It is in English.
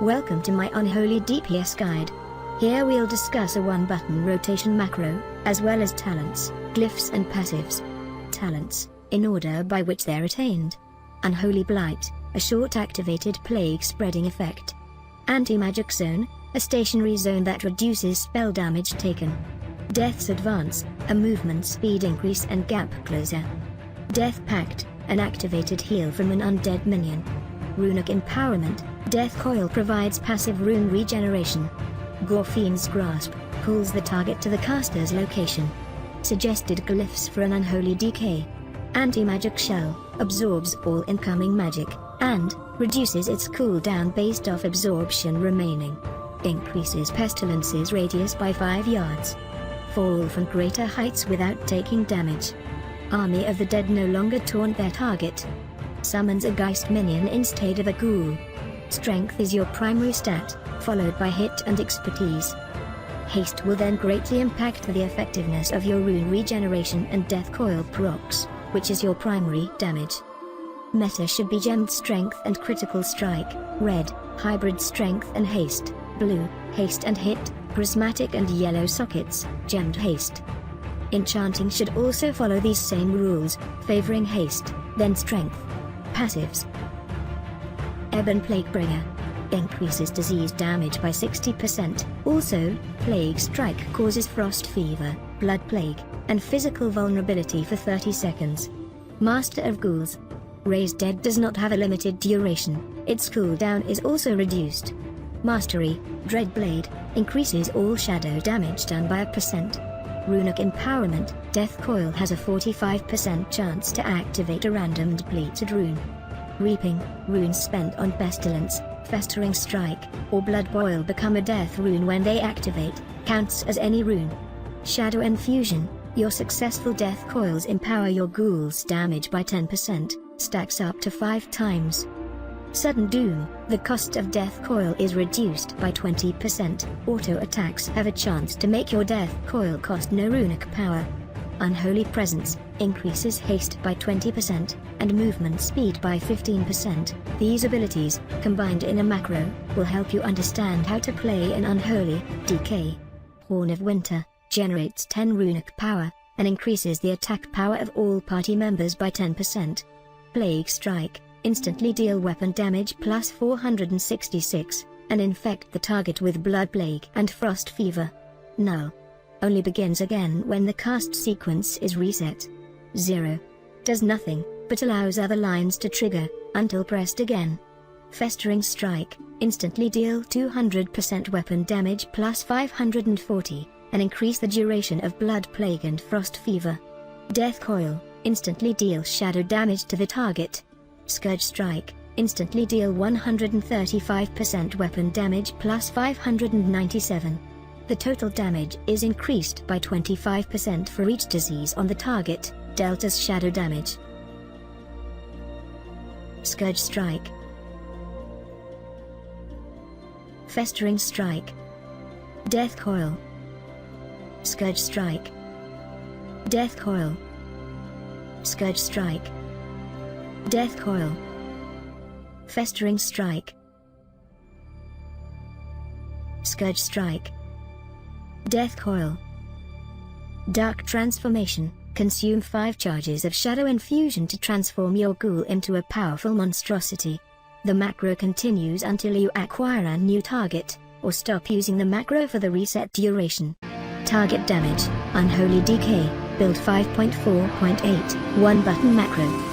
Welcome to my Unholy DPS guide. Here we'll discuss a one-button rotation macro, as well as talents, glyphs and passives. Talents, in order by which they're attained. Unholy Blight, a short-activated plague-spreading effect. Anti-magic zone, a stationary zone that reduces spell damage taken. Death's Advance, a movement speed increase and gap closer. Death Pact, an activated heal from an undead minion. Runic Empowerment, Death Coil provides passive rune regeneration. Gorfien's Grasp, pulls the target to the caster's location. Suggested glyphs for an Unholy Decay. Anti-Magic Shell, absorbs all incoming magic, and reduces its cooldown based off absorption remaining. Increases Pestilence's radius by 5 yards. Fall from greater heights without taking damage. Army of the Dead no longer taunt their target. Summons a Geist minion instead of a ghoul. Strength is your primary stat, followed by hit and expertise. Haste will then greatly impact the effectiveness of your rune regeneration and Death Coil procs, which is your primary damage. Meta should be gemmed strength and critical strike, red, hybrid strength and haste, blue, haste and hit, prismatic and yellow sockets, gemmed haste. Enchanting should also follow these same rules, favoring haste, then strength. Passives. Ebon Plaguebringer. Increases disease damage by 60%. Also, Plague Strike causes frost fever, blood plague, and physical vulnerability for 30 seconds. Master of Ghouls. Raise Dead does not have a limited duration, its cooldown is also reduced. Mastery, Dreadblade, increases all shadow damage done by 1%. Runic Empowerment, Death Coil has a 45% chance to activate a random depleted rune. Reaping, runes spent on Pestilence, Festering Strike, or Blood Boil become a death rune when they activate, counts as any rune. Shadow Infusion, your successful Death Coils empower your ghoul's damage by 10%, stacks up to 5 times. Sudden Doom, the cost of Death Coil is reduced by 20%, auto attacks have a chance to make your Death Coil cost no runic power. Unholy Presence, increases haste by 20%, and movement speed by 15%. These abilities, combined in a macro, will help you understand how to play an Unholy Decay. Horn of Winter, generates 10 runic power, and increases the attack power of all party members by 10%. Plague Strike, instantly deal weapon damage plus 466, and infect the target with blood plague and frost fever. Null. Only begins again when the cast sequence is reset. 0. Does nothing, but allows other lines to trigger, until pressed again. Festering Strike, instantly deal 200% weapon damage plus 540, and increase the duration of blood plague and frost fever. Death Coil, instantly deal shadow damage to the target. Scourge Strike, instantly deal 135% weapon damage plus 597. The total damage is increased by 25% for each disease on the target, dealt as shadow damage. Scourge Strike. Festering Strike. Death Coil. Scourge Strike. Death Coil. Scourge Strike. Death Coil. Festering Strike. Scourge Strike. Death Coil. Dark Transformation, consume 5 charges of Shadow Infusion to transform your ghoul into a powerful monstrosity. The macro continues until you acquire a new target, or stop using the macro for the reset duration. Target damage, Unholy Decay, build 5.4.8, 1-button macro.